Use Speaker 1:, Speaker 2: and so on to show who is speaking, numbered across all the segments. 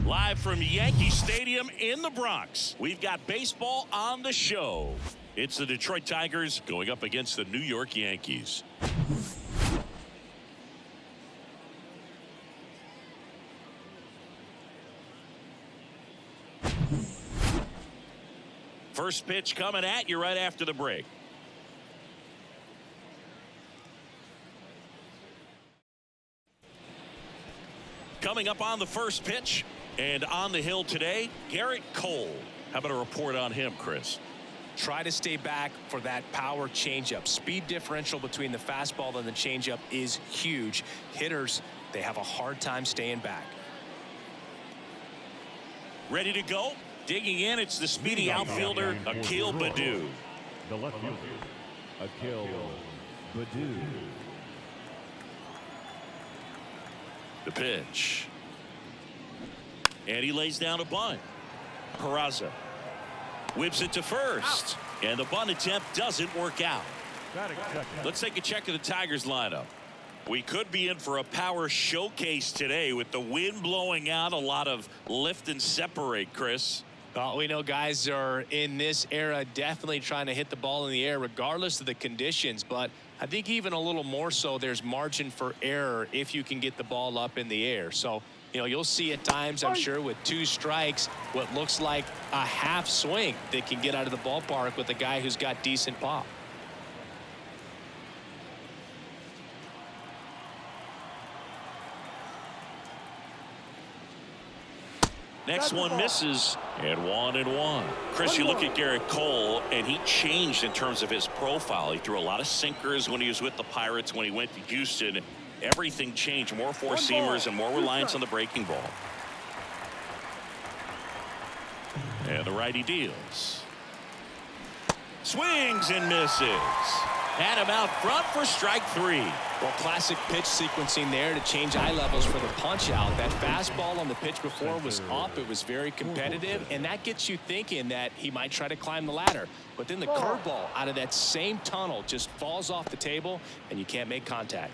Speaker 1: Live from Yankee Stadium in the Bronx, we've got baseball on the show. It's the Detroit Tigers going up against the New York Yankees. First pitch coming at you right after the break. Coming up on the first pitch and on the hill today, Garrett Cole. How about a report on him, Chris?
Speaker 2: Try to stay back for that power changeup. Speed differential between the fastball and the changeup is huge. Hitters, they have a hard time staying back.
Speaker 1: Ready to go? Digging in, it's the speedy outfielder, Akil Baddoo.
Speaker 3: The left fielder, Akil Baddoo.
Speaker 1: The pitch. And he lays down a bunt. Peraza whips it to first. And the bunt attempt doesn't work out. Let's take a check of the Tigers lineup. We could be in for a power showcase today with the wind blowing out, a lot of lift and separate, Chris.
Speaker 2: Well, we know guys are in this era definitely trying to hit the ball in the air regardless of the conditions, but I think even a little more so there's margin for error if you can get the ball up in the air. So, you know, you'll see at times, I'm sure, with 2 strikes, what looks like a half swing that can get out of the ballpark with a guy who's got decent pop.
Speaker 1: Next one misses, and 1-1. Chris, you look at Garrett Cole, and he changed in terms of his profile. He threw a lot of sinkers when he was with the Pirates. When he went to Houston, everything changed. More four-seamers and more reliance on the breaking ball. And the righty deals. Swings and misses. Had him out front for strike 3.
Speaker 2: Well, classic pitch sequencing there to change eye levels for the punch out. That fastball on the pitch before was up. It was very competitive, and that gets you thinking that he might try to climb the ladder. But then the curveball out of that same tunnel just falls off the table, and you can't make contact.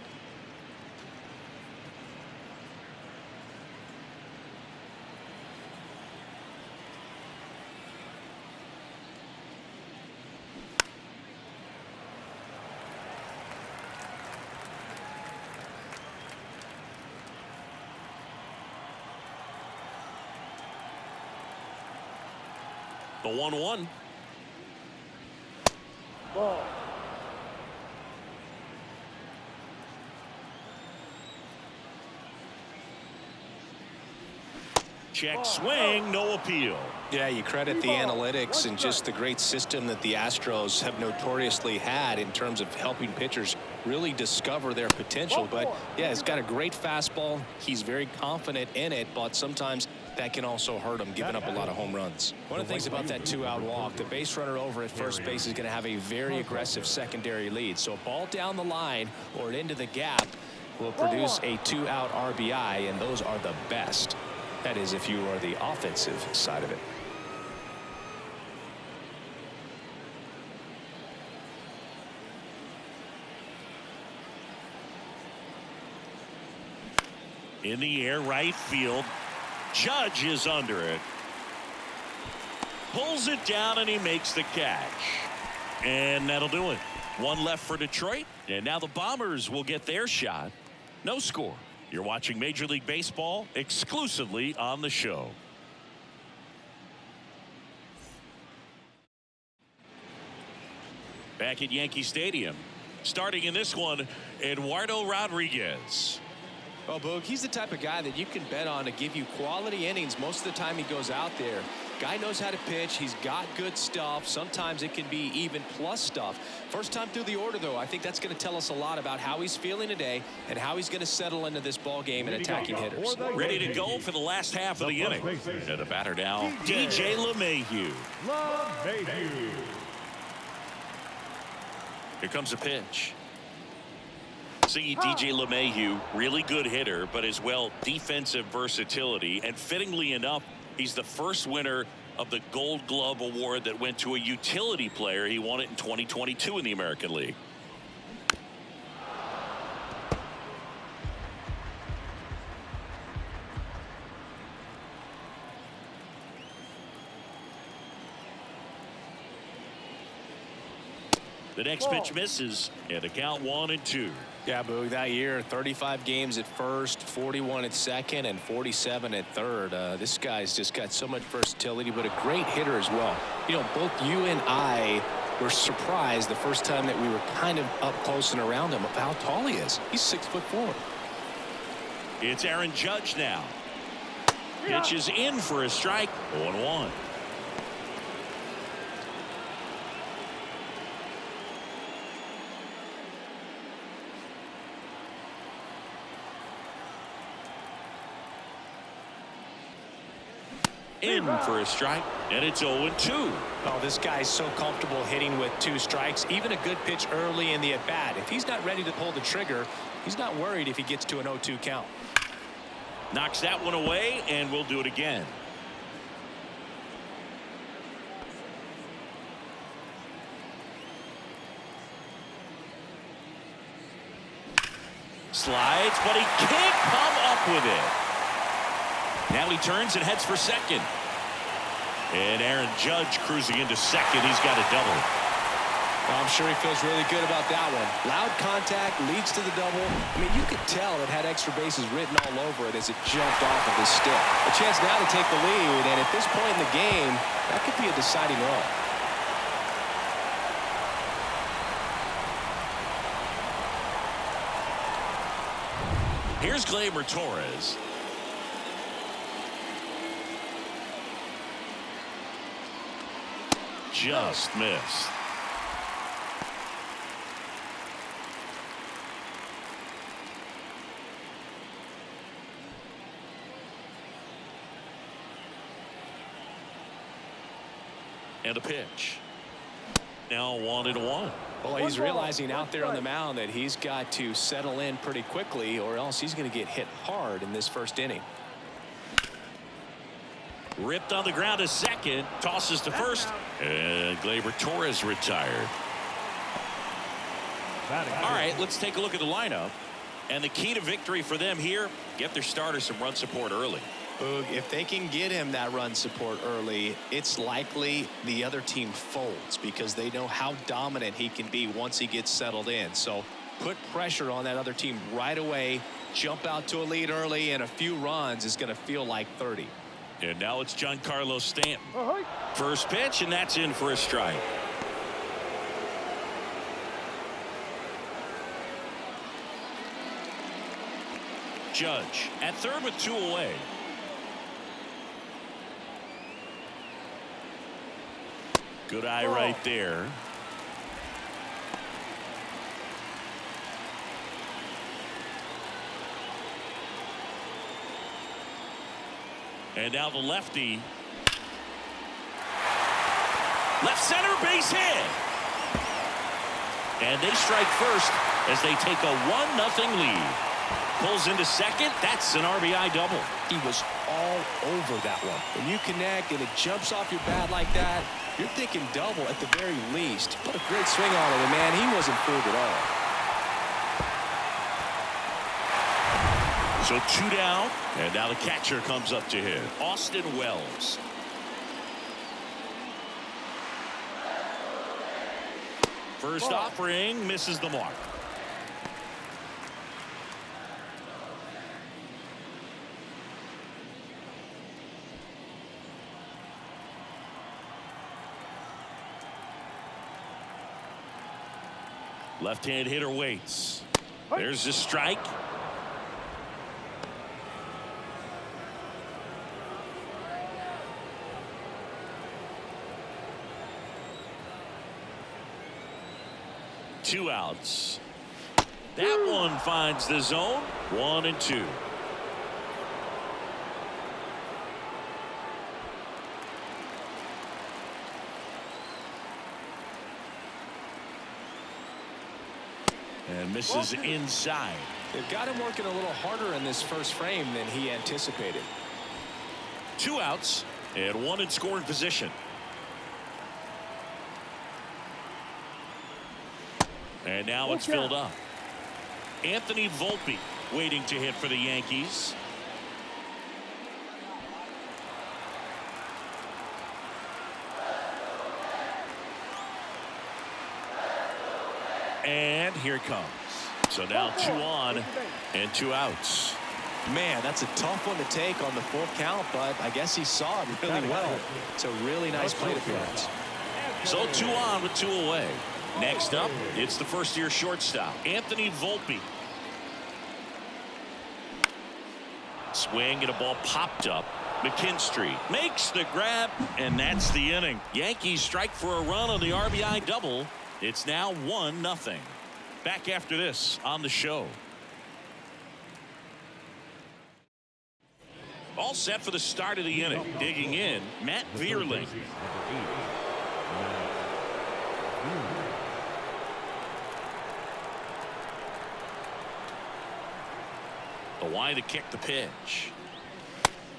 Speaker 1: The 1-1.
Speaker 3: Ball.
Speaker 1: Check swing, no appeal.
Speaker 2: Yeah, you credit the analytics and just the great system that the Astros have notoriously had in terms of helping pitchers really discover their potential. But yeah, he's got a great fastball. He's very confident in it, but sometimes that can also hurt him, giving up a lot of home runs. One of the things about that 2-out walk, the base runner over at first base is going to have a very aggressive secondary lead. So a ball down the line or into the gap will produce a 2-out RBI, and those are the best. That is, if you are the offensive side of it.
Speaker 1: In the air, right field. Judge is under it. Pulls it down, and he makes the catch. And that'll do it. One left for Detroit, and now the Bombers will get their shot. No score. You're watching Major League Baseball exclusively on the show. Back at Yankee Stadium. Starting in this one, Eduardo Rodriguez.
Speaker 2: Well, Boog, he's the type of guy that you can bet on to give you quality innings most of the time he goes out there. Guy knows how to pitch. He's got good stuff. Sometimes it can be even plus stuff. First time through the order, though, I think that's going to tell us a lot about how he's feeling today and how he's going to settle into this ball game and attacking hitters.
Speaker 1: Ready to go for the last half of the inning. And the batter now, DJ LeMahieu. Here comes a pitch. See DJ LeMahieu, really good hitter, but as well defensive versatility. And fittingly enough, he's the first winner of the Gold Glove Award that went to a utility player. He won it in 2022 in the American League. The next pitch misses, and the count 1-2.
Speaker 2: Yeah, Boog, that year, 35 games at first, 41 at second, and 47 at third. This guy's just got so much versatility, but a great hitter as well. You know, both you and I were surprised the first time that we were kind of up close and around him of how tall he is. He's 6'4".
Speaker 1: It's Aaron Judge now. Pitches in for a strike. 0-1. In for a strike, and it's 0-2.
Speaker 2: Oh, this guy's so comfortable hitting with 2 strikes. Even a good pitch early in the at-bat. If he's not ready to pull the trigger, he's not worried if he gets to an 0-2 count.
Speaker 1: Knocks that one away, and we'll do it again. Slides, but he can't come up with it. Now he turns and heads for second. And Aaron Judge cruising into second. He's got a double.
Speaker 2: Well, I'm sure he feels really good about that one. Loud contact leads to the double. I mean, you could tell it had extra bases written all over it as it jumped off of his stick. A chance now to take the lead, and at this point in the game, that could be a deciding run.
Speaker 1: Here's Gleyber Torres. Just missed. And a pitch. Now 1-1.
Speaker 2: Well, he's realizing out there on the mound that he's got to settle in pretty quickly, or else he's going to get hit hard in this first inning.
Speaker 1: Ripped on the ground to second, tosses to first, and Gleyber Torres retired. All right, let's take a look at the lineup. And the key to victory for them here, get their starter some run support early.
Speaker 2: Boog, if they can get him that run support early, it's likely the other team folds because they know how dominant he can be once he gets settled in. So put pressure on that other team right away, jump out to a lead early, and a few runs is going to feel like 30.
Speaker 1: And now it's Giancarlo Stanton. First pitch, and that's in for a strike. Judge at third with 2 away. Good eye right there. And now the lefty. Left center base hit. And they strike first as they take a 1-0 lead. Pulls into second. That's an RBI double.
Speaker 2: He was all over that one. When you connect and it jumps off your bat like that, you're thinking double at the very least. Put a great swing on it, and man, he wasn't fooled at all.
Speaker 1: So 2 down, and now the catcher comes up to hit. Austin Wells. First offering misses the mark. Left-hand hitter waits. There's a strike. Two outs. That one finds the zone. 1-2. And misses inside.
Speaker 2: They've got him working a little harder in this first frame than he anticipated.
Speaker 1: 2 outs and 1 in scoring position. And now it's filled up. Anthony Volpe waiting to hit for the Yankees. And here it comes. So now 2 on and 2 outs.
Speaker 2: Man, that's a tough one to take on the full count, but I guess he saw it really well. It's a really nice plate appearance.
Speaker 1: So 2 on with 2 away. Next up, it's the first-year shortstop, Anthony Volpe. Swing and a ball popped up. McKinstry makes the grab, and that's the inning. Yankees strike for a run on the RBI double. It's now 1-0. Back after this on the show. All set for the start of the inning. Digging in, Matt Vierling. The wide to kick the pitch.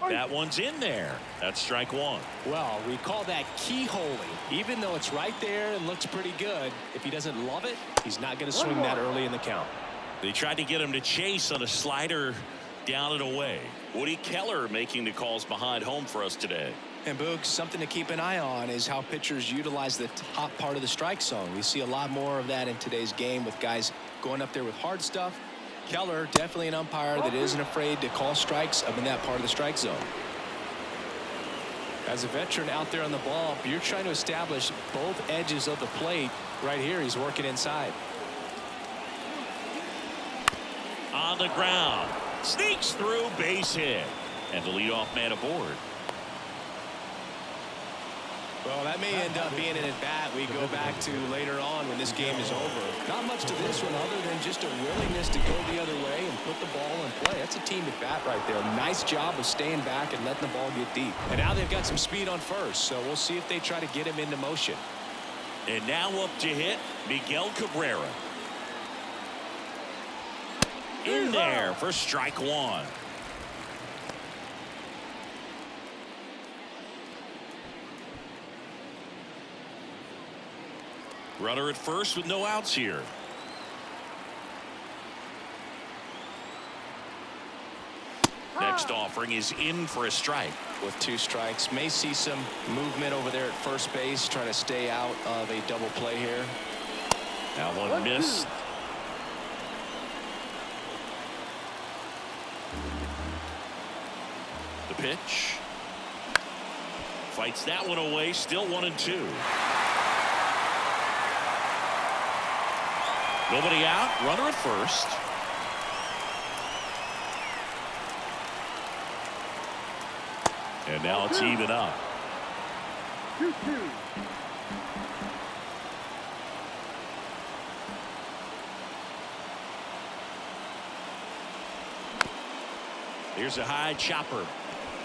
Speaker 1: That one's in there. That's strike 1.
Speaker 2: Well, we call that keyholing. Even though it's right there and looks pretty good, if he doesn't love it, he's not going to swing that early in the count.
Speaker 1: They tried to get him to chase on a slider down and away. Woody Keller making the calls behind home for us today.
Speaker 2: And Boog, something to keep an eye on is how pitchers utilize the top part of the strike zone. We see a lot more of that in today's game with guys going up there with hard stuff. Keller, definitely an umpire that isn't afraid to call strikes up in that part of the strike zone. As a veteran out there on the ball, you're trying to establish both edges of the plate. Right here, he's working inside.
Speaker 1: On the ground. Sneaks through, base hit. And the leadoff man aboard.
Speaker 2: Well, that may end up being an at-bat we go back to later on when this game is over. Not much to this one other than just a willingness to go the other way and put the ball in play. That's a team at-bat right there. Nice job of staying back and letting the ball get deep. And now they've got some speed on first, so we'll see if they try to get him into motion.
Speaker 1: And now up to hit, Miguel Cabrera. In there for strike 1. Runner at first with no outs here. Next offering is in for a strike.
Speaker 2: With 2 strikes, may see some movement over there at first base, trying to stay out of a double play here.
Speaker 1: That one missed. The pitch. Fights that one away, still 1-2. Nobody out, runner at first. And now it's even up.
Speaker 3: 2-2.
Speaker 1: Here's a high chopper.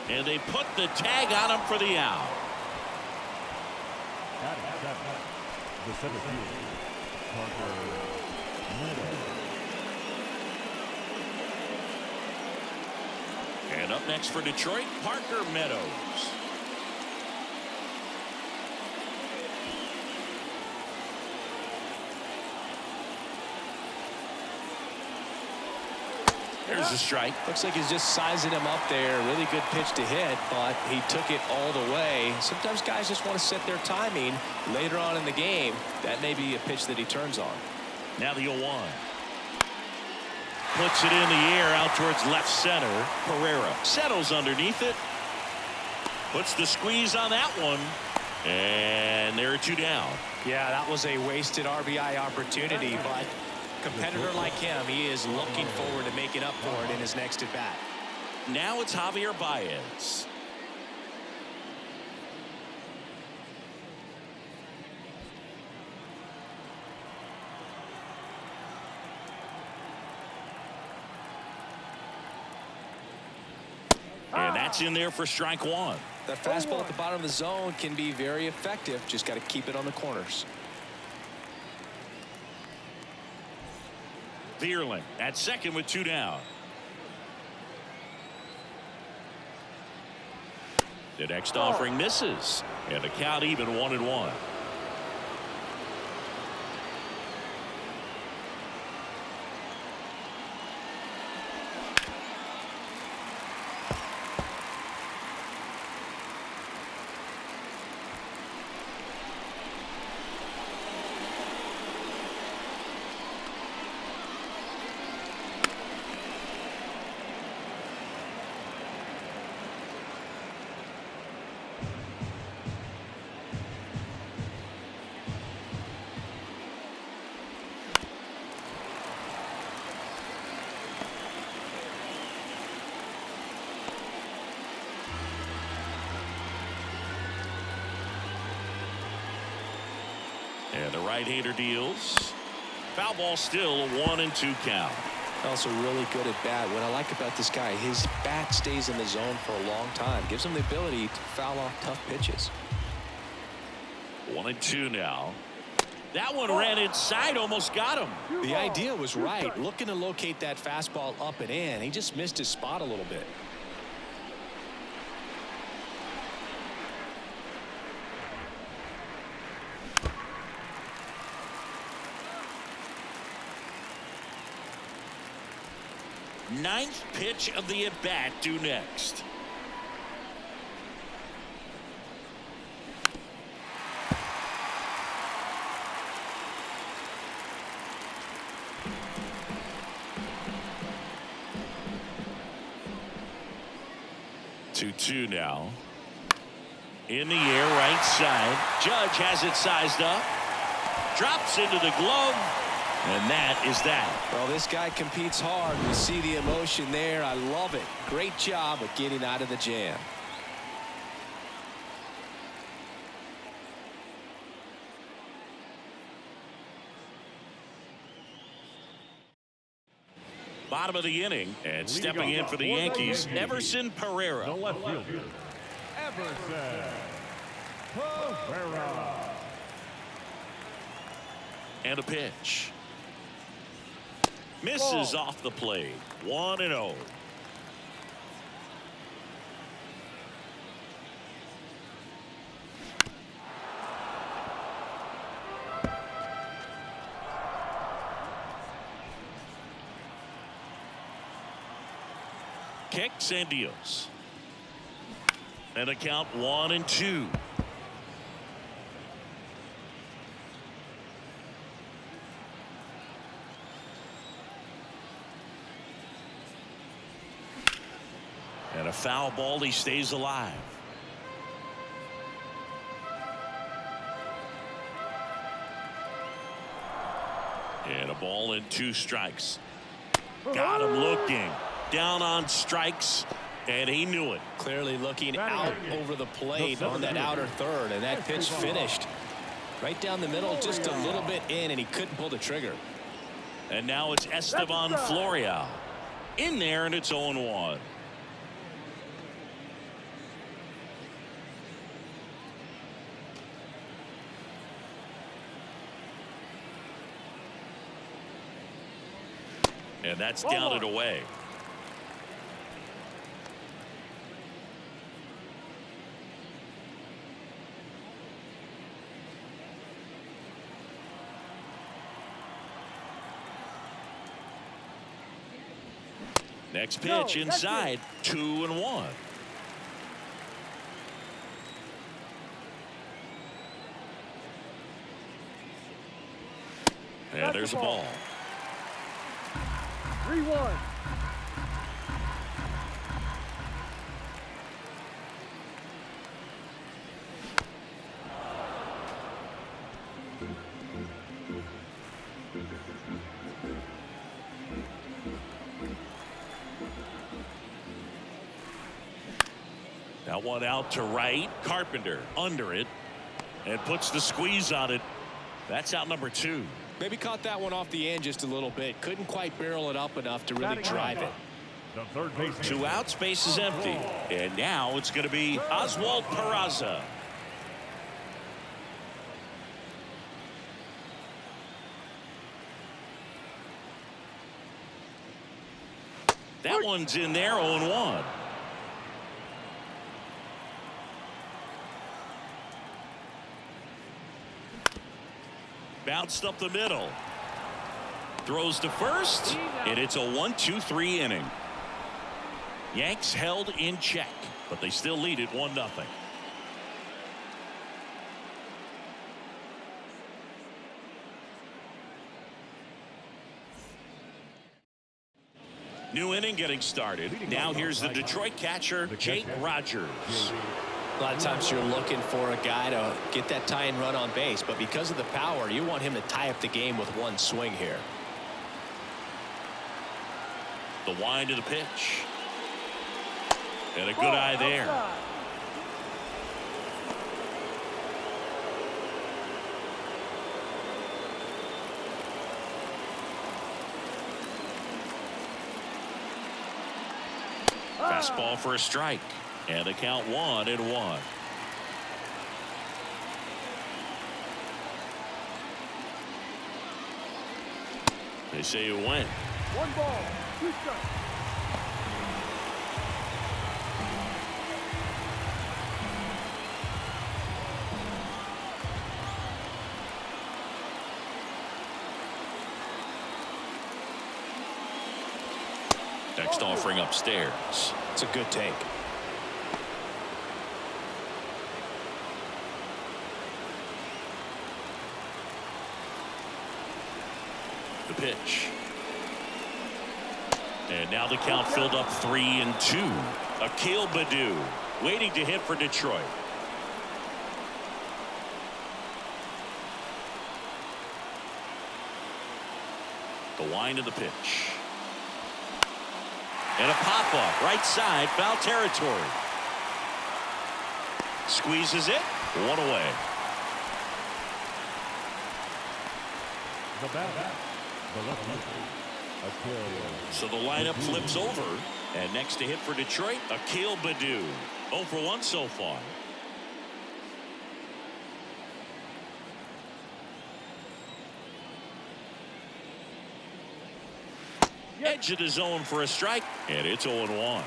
Speaker 1: And they put the tag on him for the out.
Speaker 3: The center fielder, Parker Meadows.
Speaker 1: And up next for Detroit, Parker Meadows. There's a strike.
Speaker 2: Looks like he's just sizing him up there. Really good pitch to hit, but he took it all the way. Sometimes guys just want to set their timing later on in the game. That may be a pitch that he turns on.
Speaker 1: Now the 0-1. Puts it in the air out towards left center. Pereira settles underneath it. Puts the squeeze on that one. And there are 2 down.
Speaker 2: Yeah, that was a wasted RBI opportunity, but competitor like him, he is looking forward to making up for it in his next at bat.
Speaker 1: Now it's Javier Baez. And that's in there for strike 1.
Speaker 2: That fastball at the bottom of the zone can be very effective. Just got to keep it on the corners.
Speaker 1: Vierling at second with 2 down. The next offering misses. And the count even 1-1. right-hander deals. Foul ball, still a 1-2 count.
Speaker 2: Also really good at bat. What I like about this guy, his bat stays in the zone for a long time. Gives him the ability to foul off tough pitches.
Speaker 1: 1-2 now. That one ran inside, almost got him.
Speaker 2: The idea was right. Looking to locate that fastball up and in. He just missed his spot a little bit.
Speaker 1: Ninth pitch of the at-bat due next. Two now. In the air, right side. Judge has it sized up. Drops into the glove. And that is that.
Speaker 2: Well, this guy competes hard. We see the emotion there. I love it. Great job of getting out of the jam.
Speaker 1: Bottom of the inning, and stepping in for the Yankees, Everson Pereira.
Speaker 3: The left fielder, Everson Pereira.
Speaker 1: And a pitch. Misses off the plate. 1-0. Kicks and deals. And the count 1-2. And a foul ball. He stays alive. And a ball and 2 strikes. Got him looking. Down on strikes, and he knew it.
Speaker 2: Clearly looking out over the plate on that outer third, and that pitch finished right down the middle, just a little bit in, and he couldn't pull the trigger.
Speaker 1: And now it's Esteban Florial in there, and it's 0-1. And that's down and away. Next pitch inside, 2-1. And there's a ball.
Speaker 3: 3-1.
Speaker 1: That one out to right. Carpenter under it and puts the squeeze on it. That's out number 2.
Speaker 2: Maybe caught that one off the end just a little bit. Couldn't quite barrel it up enough to really drive it.
Speaker 3: The third baseman.
Speaker 1: 2 out, space is empty. And now it's going to be Oswald Peraza. That one's in there, 0-1. Bounced up the middle. Throws to first, and it's a 1-2-3 inning. Yanks held in check, but they still lead it 1-0. New inning getting started. Now here's the Detroit catcher, Jake Rogers.
Speaker 2: A lot of times you're looking for a guy to get that tying run on base, but because of the power, you want him to tie up the game with one swing here.
Speaker 1: The wind of the pitch. And a good eye there. Fastball for a strike. And the count 1-1. They say you win.
Speaker 4: 1 ball, 2 strikes.
Speaker 1: Next offering upstairs.
Speaker 2: It's a good take.
Speaker 1: The pitch. And now the count filled up 3-2. Akil Baddoo waiting to hit for Detroit. The wind of the pitch. And a pop-up right side, foul territory. Squeezes it, 1 away.
Speaker 3: The bat, the left-hander, Akil.
Speaker 1: So the lineup flips over, and next to hit for Detroit, Akil Baddoo. 0 for 1 so far. Edge of the zone for a strike, and it's 0-1.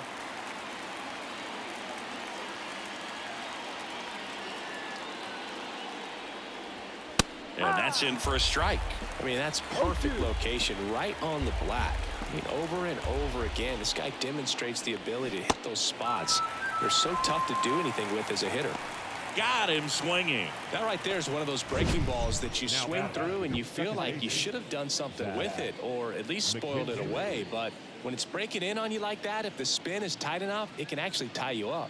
Speaker 1: And that's in for a strike.
Speaker 2: I mean, that's perfect location, right on the black. I mean, over and over again, this guy demonstrates the ability to hit those spots. They're so tough to do anything with as a hitter.
Speaker 1: Got him swinging.
Speaker 2: That right there is one of those breaking balls that you swing through and you feel like you should have done something with it or at least spoiled it away. But when it's breaking in on you like that, if the spin is tight enough, it can actually tie you up.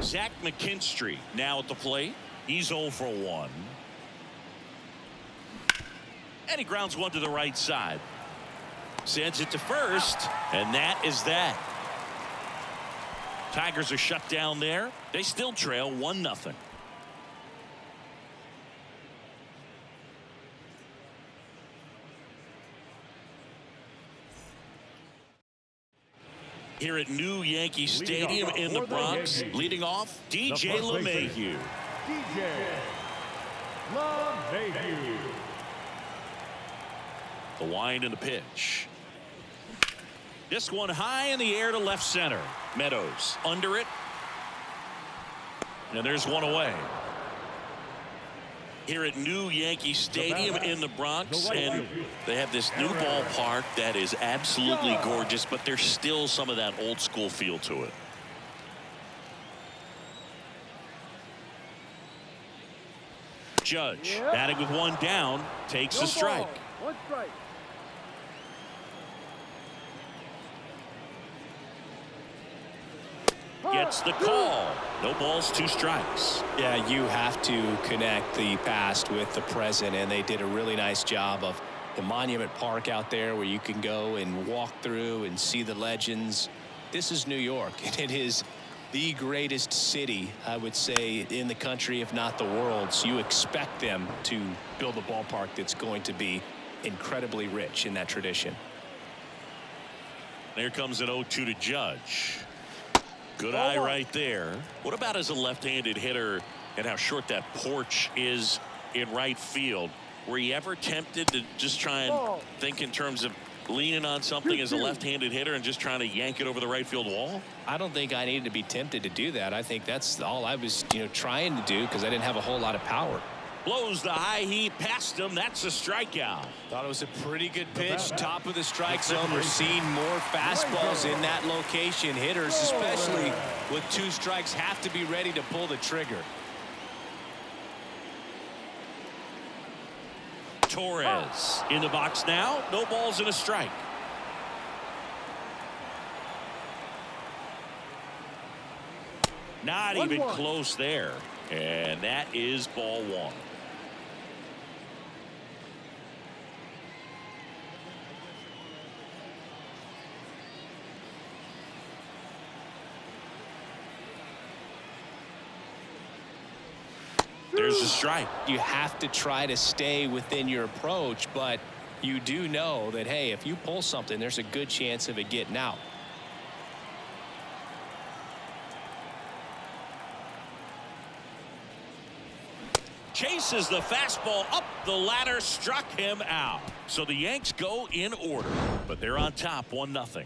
Speaker 1: Zach McKinstry now at the plate. He's 0 for 1. And he grounds one to the right side. Sends it to first. And that is that. Tigers are shut down there. They still trail 1-0. Here at new Yankee Stadium in the Bronx, leading off, DJ LeMahieu.
Speaker 3: DJ LeMahieu.
Speaker 1: The wind and the pitch. This one high in the air to left center. Meadows under it. And there's 1 away. Here at new Yankee Stadium in the Bronx, and they have this new ballpark that is absolutely gorgeous, but there's still some of that old school feel to it. Judge batting with 1 down, takes a strike.
Speaker 4: 1 strike.
Speaker 1: Gets the call. No balls, 2 strikes.
Speaker 2: Yeah, you have to connect the past with the present, and they did a really nice job of the Monument Park out there where you can go and walk through and see the legends. This is New York, and it is the greatest city, I would say, in the country, if not the world. So you expect them to build a ballpark that's going to be incredibly rich in that tradition.
Speaker 1: There comes an 0-2 to Judge. Good eye right there. What about as a left-handed hitter and how short that porch is in right field? Were you ever tempted to just try and think in terms of leaning on something as a left-handed hitter and just trying to yank it over the right field wall?
Speaker 2: I don't think I needed to be tempted to do that. I think that's all I was, trying to do because I didn't have a whole lot of power.
Speaker 1: Blows the high heat past him. That's a strikeout.
Speaker 2: Thought it was a pretty good pitch. Top of the strike zone. We're seeing more fastballs in that location. Hitters, especially with 2 strikes, have to be ready to pull the trigger.
Speaker 1: Torres in the box now. No balls and a strike. Not even close there. And that is ball 1. There's a strike.
Speaker 2: You have to try to stay within your approach, but you do know that, hey, if you pull something, there's a good chance of it getting out.
Speaker 1: Chases the fastball up the ladder, struck him out. So the Yanks go in order, but they're on top 1-0.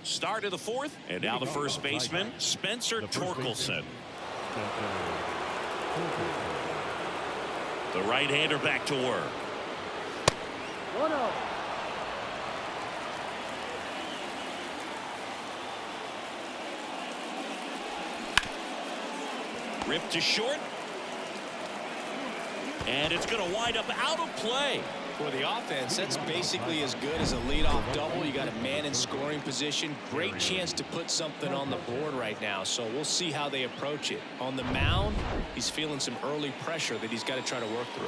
Speaker 1: Start of the fourth, and now the first baseman, Spencer Torkelson. The right-hander back to work.
Speaker 4: 1-0.
Speaker 1: Ripped to short. And it's going to wind up out of play.
Speaker 2: For the offense, that's basically as good as a leadoff double. You got a man in scoring position. Great chance to put something on the board right now. So we'll see how they approach it. On the mound, he's feeling some early pressure that he's got to try to work through.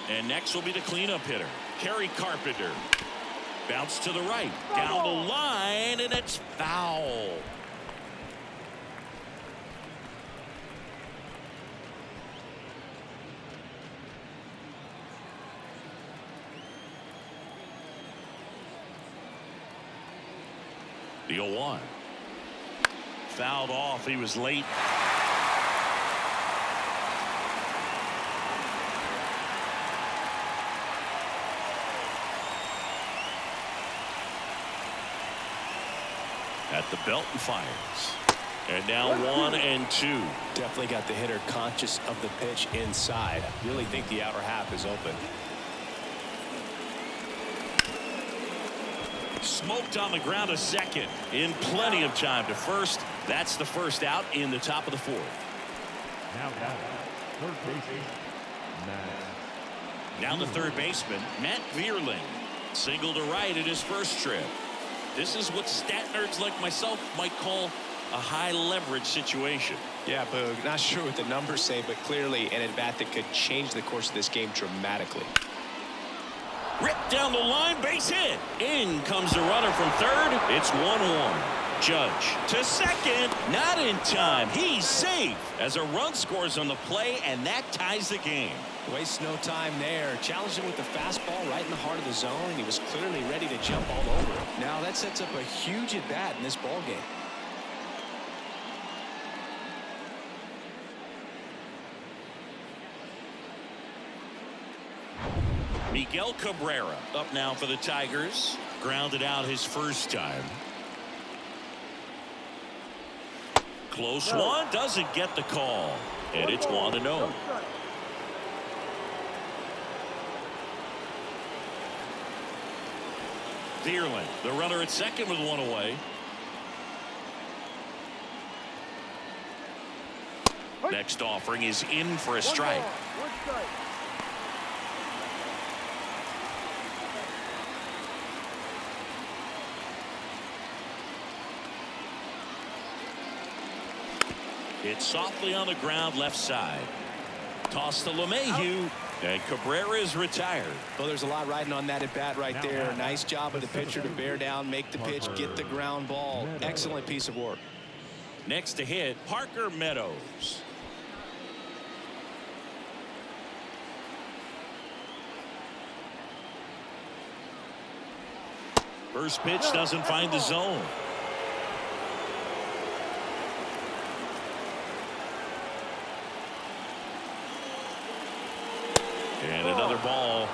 Speaker 1: And next will be the cleanup hitter, Kerry Carpenter. Bounce to the right, down the line, and it's foul. The 0-1. Fouled off. He was late. At the belt and fires. And now 1-2.
Speaker 2: Definitely got the hitter conscious of the pitch inside. Really think the outer half is open.
Speaker 1: Smoked on the ground a second in plenty of time to first. That's the first out in the top of the fourth.
Speaker 3: Now third baseman,
Speaker 1: Now the third baseman, Matt Vierling. Single to right in his first trip. This is what stat nerds like myself might call a high leverage situation.
Speaker 2: Yeah, Boog, not sure what the numbers say, but clearly an at-bat that could change the course of this game dramatically.
Speaker 1: Ripped down the line, base hit. In comes the runner from third. It's 1-1. Judge to second, not in time. He's safe as a run scores on the play, and that ties the game.
Speaker 2: Wastes no time there. Challenged him with the fastball right in the heart of the zone, and he was clearly ready to jump all over it. Now that sets up a huge at-bat in this ball game.
Speaker 1: Miguel Cabrera up now for the Tigers. Grounded out his first time. Close one, doesn't get the call. And it's 1-0. Vierling, the runner at second with one away. Next offering is in for a strike.
Speaker 4: One strike.
Speaker 1: It's softly on the ground left side. Toss to LeMahieu. And Cabrera is retired.
Speaker 2: Well, there's a lot riding on that at bat right there. Nice job of the pitcher to bear down, make the pitch, get the ground ball. Excellent piece of work.
Speaker 1: Next to hit, Parker Meadows. First pitch doesn't find the zone. And another ball.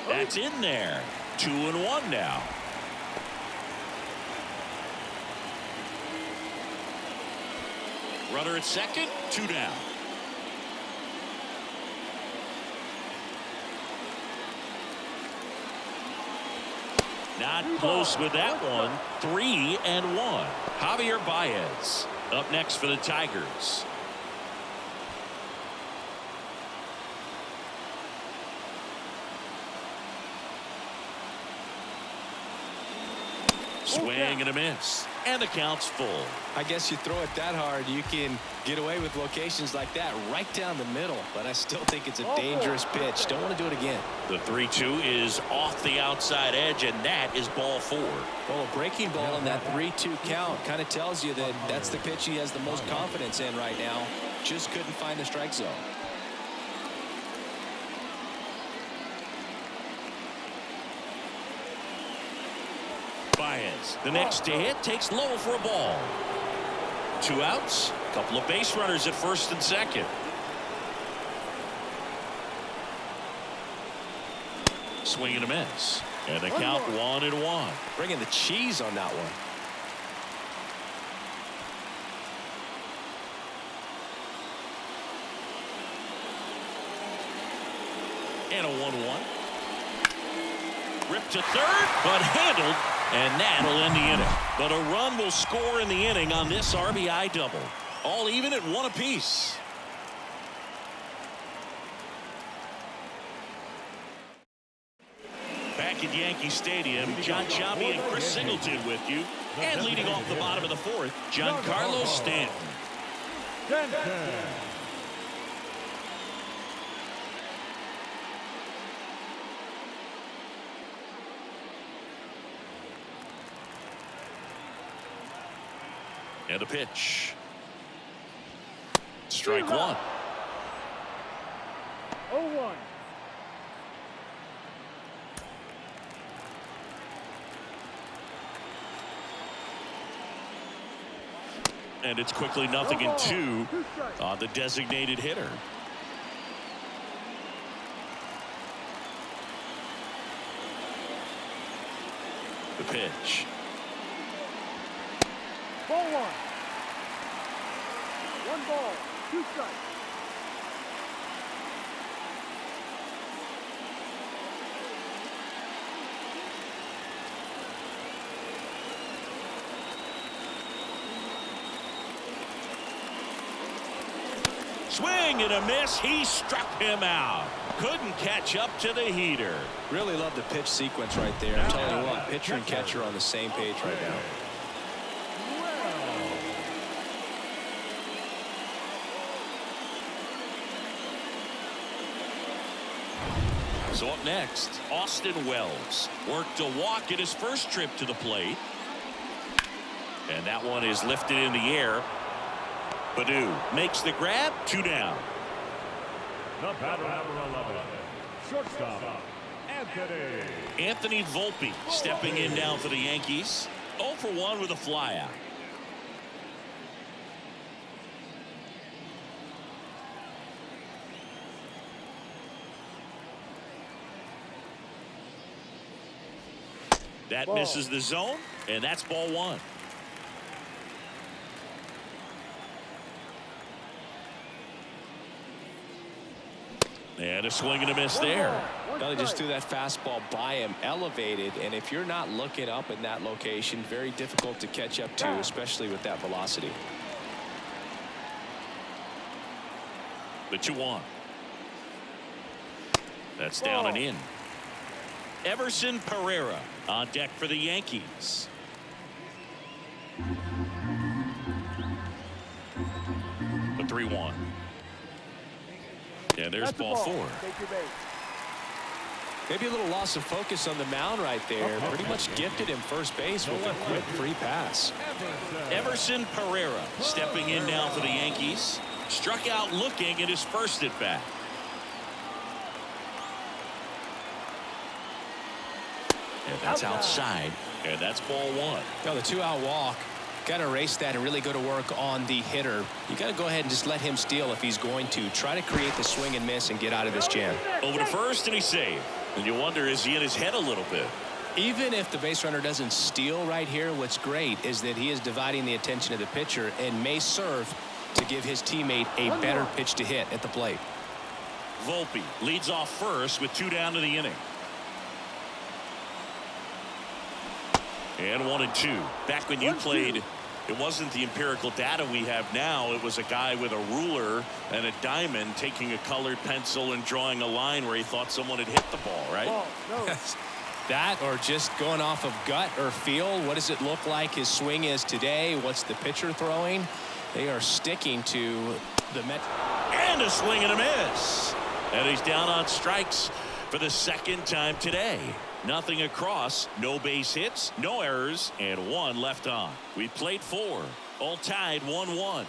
Speaker 1: That's in there. 2-1 now. Runner at second, 2 down. Not close with that one. 3-1. Javier Baez up next for the Tigers. Swing and a miss. And the count's full.
Speaker 2: I guess you throw it that hard, you can get away with locations like that right down the middle. But I still think it's a dangerous pitch. Don't want to do it again.
Speaker 1: The 3-2 is off the outside edge, and that is ball 4.
Speaker 2: Well, a breaking ball in that 3-2 count kind of tells you that that's the pitch he has the most confidence in right now. Just couldn't find the strike zone.
Speaker 1: Baez, the next to hit, takes low for a ball. 2 outs, a couple of base runners at first and second. Swing and a miss. And the count 1-1.
Speaker 2: Bringing the cheese on that one.
Speaker 1: And a 1-1. Ripped to third, but handled, and that'll end the inning. But a run will score in the inning on this RBI double. All even at 1 apiece. Back at Yankee Stadium, John Chambi and Chris Singleton with you. And leading off the bottom of the 4th, Giancarlo Stanton. And a pitch. Strike 1.
Speaker 4: 0-1.
Speaker 1: And it's quickly 0-2 on the designated hitter. The pitch.
Speaker 4: Ball 1. 1 ball, 2 strikes.
Speaker 1: Swing and a miss. He struck him out. Couldn't catch up to the heater.
Speaker 2: Really love the pitch sequence right there. I'm telling you what, pitcher and catcher on the same page right now.
Speaker 1: So up next, Austin Wells worked a walk at his first trip to the plate. And that one is lifted in the air. Baddoo makes the grab. 2 down.
Speaker 3: The batter, number 11, shortstop,
Speaker 1: Anthony Volpe stepping in now for the Yankees. 0 for 1 with a flyout. That misses the zone, and that's ball 1. And a swing and a miss there.
Speaker 2: Well, they just threw that fastball by him, elevated, and if you're not looking up in that location, very difficult to catch up to, especially with that velocity.
Speaker 1: The 2-1. That's down and in. Everson Pereira on deck for the Yankees. The 3-1. And there's ball 4.
Speaker 2: Maybe a little loss of focus on the mound right there. Pretty much gifted him first base with a quick free pass.
Speaker 1: Everson Pereira stepping in now for the Yankees. Struck out looking at his first at bat. And that's outside, and that's ball 1.
Speaker 2: Now the 2-out walk. Got to erase that and really go to work on the hitter. You got to go ahead and just let him steal if he's going to. Try to create the swing and miss and get out of this jam.
Speaker 1: Over to first, and he's saved. And you wonder, is he in his head a little bit?
Speaker 2: Even if the base runner doesn't steal right here, what's great is that he is dividing the attention of the pitcher and may serve to give his teammate a better pitch to hit at the plate.
Speaker 1: Volpe leads off first with 2 down to the inning. And 1 and 2. Back when you played, it wasn't the empirical data we have now. It was a guy with a ruler and a diamond taking a colored pencil and drawing a line where he thought someone had hit the ball, right?
Speaker 2: That or just going off of gut or feel. What does it look like his swing is today? What's the pitcher throwing? They are sticking to the Met.
Speaker 1: And a swing and a miss. And he's down on strikes for the second time today. Nothing across, no base hits, no errors, and one left on. We played 4, all tied 1-1.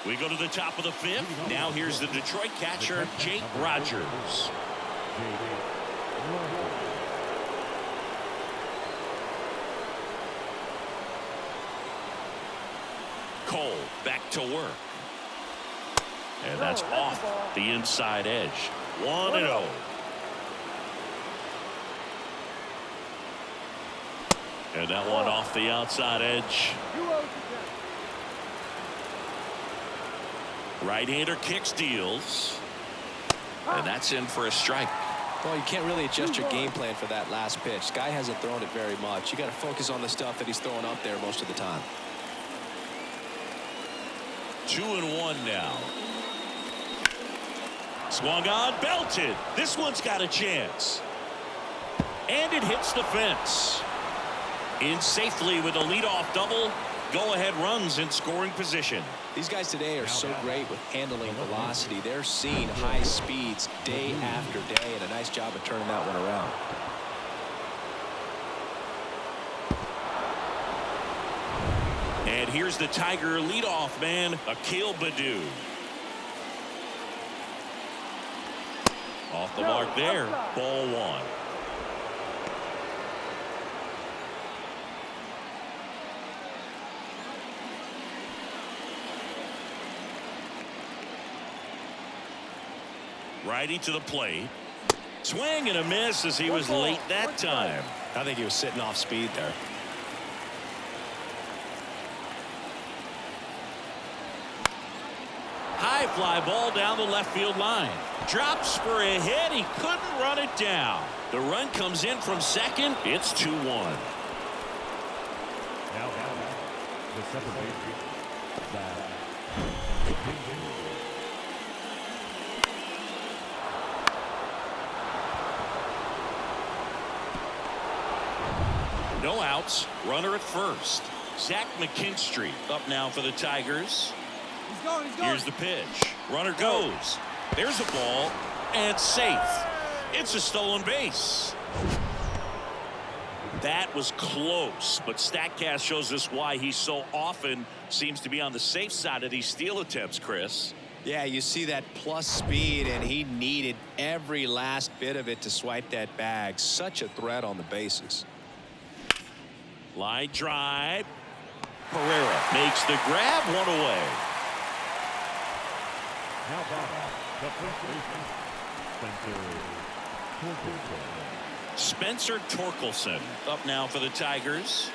Speaker 1: We go to the top of the 5th. Now here's the Detroit catcher, Jake Rogers. Cole back to work. And that's off the inside edge. 1-0. And that one off the outside edge. Right-hander kicks, deals. And that's in for a strike.
Speaker 2: Well, you can't really adjust your game plan for that last pitch. Guy hasn't thrown it very much. You got to focus on the stuff that he's throwing up there most of the time.
Speaker 1: 2-1 now. Swung on, belted. This one's got a chance. And it hits the fence. In safely with a leadoff double. Go-ahead runs in scoring position.
Speaker 2: These guys today are so great with handling velocity. They're seeing high speeds day after day, and a nice job of turning that one around.
Speaker 1: And here's the Tiger leadoff man, Akil Baddoo. Off the mark there, ball 1. Righty to the plate. Swing and a miss as he was late that time.
Speaker 2: I think he was sitting off speed there.
Speaker 1: High fly ball down the left field line. Drops for a hit. He couldn't run it down. The run comes in from second. It's 2-1.
Speaker 3: Now, the second baseman.
Speaker 1: No outs. Runner at first. Zach McKinstry up now for the Tigers.
Speaker 4: He's going.
Speaker 1: Here's the pitch. Runner goes. There's a ball. And safe. It's a stolen base. That was close, but StatCast shows us why he so often seems to be on the safe side of these steal attempts, Chris.
Speaker 2: Yeah, you see that plus speed, and he needed every last bit of it to swipe that bag. Such a threat on the bases.
Speaker 1: Line drive. Pereira makes the grab, one away.
Speaker 3: Now back, the first baseman,
Speaker 1: Spencer Torkelson up now for the Tigers.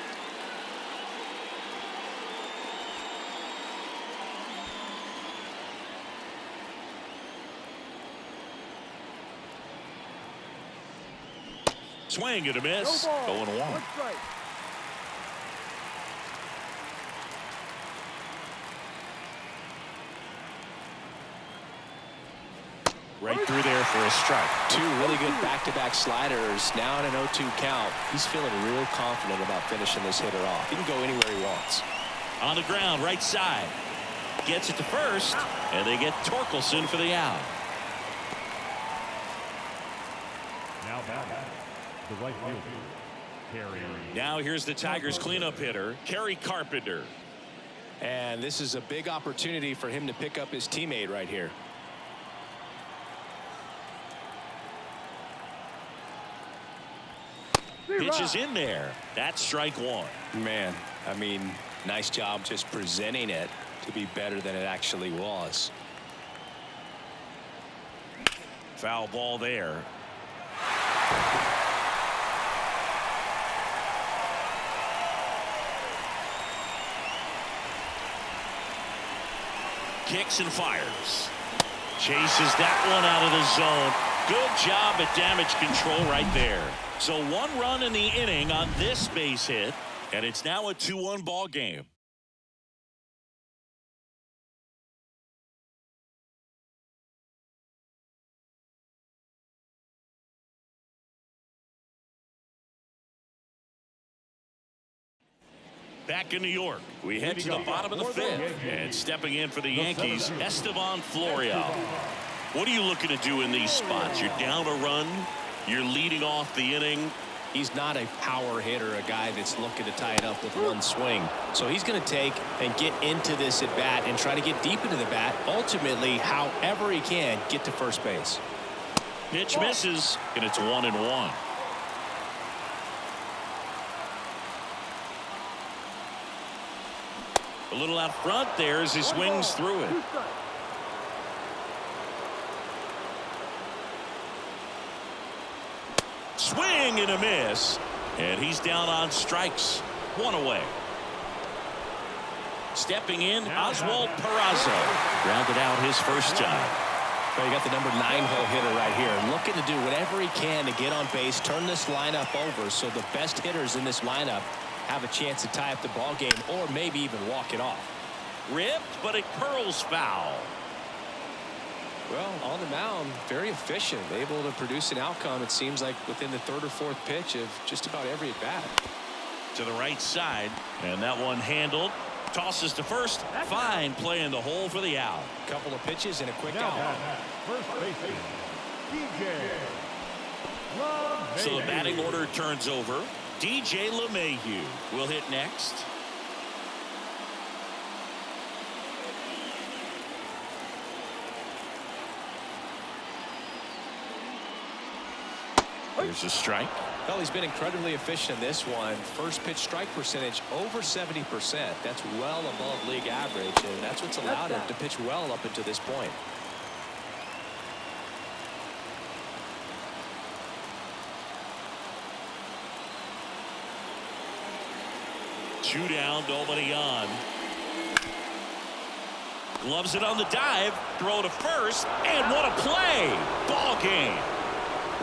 Speaker 1: Swing and a miss. 0-1. Right through there for a strike.
Speaker 2: Two really good back-to-back sliders. Now in an 0-2 count. He's feeling real confident about finishing this hitter off. He can go anywhere he wants.
Speaker 1: On the ground, right side. Gets it to first, and they get Torkelson for the out.
Speaker 3: Now back, the right fielder, Kerry.
Speaker 1: Now here's the Tigers cleanup hitter, Kerry Carpenter.
Speaker 2: And this is a big opportunity for him to pick up his teammate right here.
Speaker 1: Pitch is in there. That's strike 1.
Speaker 2: Man, I mean, nice job just presenting it to be better than it actually was.
Speaker 1: Foul ball there. Kicks and fires. Chases that one out of the zone. Good job at damage control right there. So 1 run in the inning on this base hit, and it's now a 2-1 ball game. Back in New York, we head to the bottom of the fifth. And stepping in for the Yankees, Estevan Florial. What are you looking to do in these spots? You're down a run. You're leading off the inning.
Speaker 2: He's not a power hitter, a guy that's looking to tie it up with one swing. So he's going to take and get into this at bat and try to get deep into the bat. Ultimately, however he can, get to first base.
Speaker 1: Pitch misses, and it's 1-1. A little out front there as he swings through it. Swing and a miss, and he's down on strikes. One away. Stepping in, Oswald Peraza grounded out his first time.
Speaker 2: Well, you got the number 9 hole hitter right here, looking to do whatever he can to get on base, turn this lineup over so the best hitters in this lineup have a chance to tie up the ball game or maybe even walk it off.
Speaker 1: Ripped, but it curls foul.
Speaker 2: Well, on the mound, very efficient, able to produce an outcome, it seems like, within the 3rd or 4th pitch of just about every at bat.
Speaker 1: To the right side, and that one handled. Tosses to first. Fine play in the hole for the out.
Speaker 2: Couple of pitches and a quick
Speaker 3: Now
Speaker 2: out.
Speaker 3: first baseman, DJ.
Speaker 1: So the batting order turns over. DJ LeMahieu will hit next. There's a strike.
Speaker 2: Well, he's been incredibly efficient in this one. First pitch strike percentage over 70%. That's well above league average, and that's what's allowed him to pitch well up until this point.
Speaker 1: Two down, nobody on. Gloves it on the dive. Throw to first, and what a play! Ball game.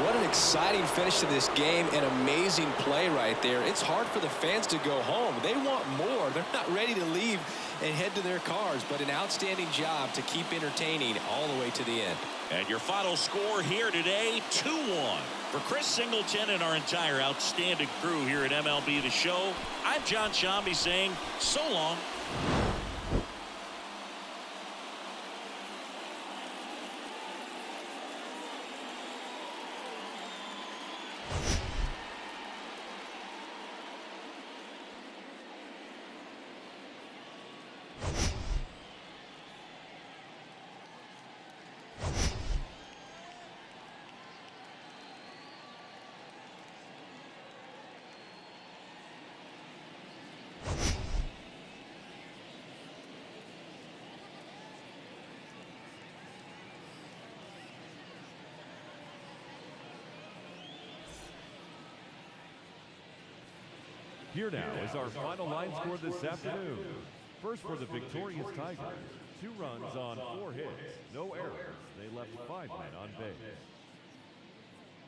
Speaker 2: What an exciting finish to this game. An amazing play right there. It's hard for the fans to go home. They want more. They're not ready to leave and head to their cars, but an outstanding job to keep entertaining all the way to the end.
Speaker 1: And your final score here today, 2-1. For Chris Singleton and our entire outstanding crew here at MLB The Show, I'm John Shambi saying so long.
Speaker 3: Here now is our final line score this afternoon. First for the victorious Tigers, 2 runs on 4 hits, no errors. They left 5 men on base.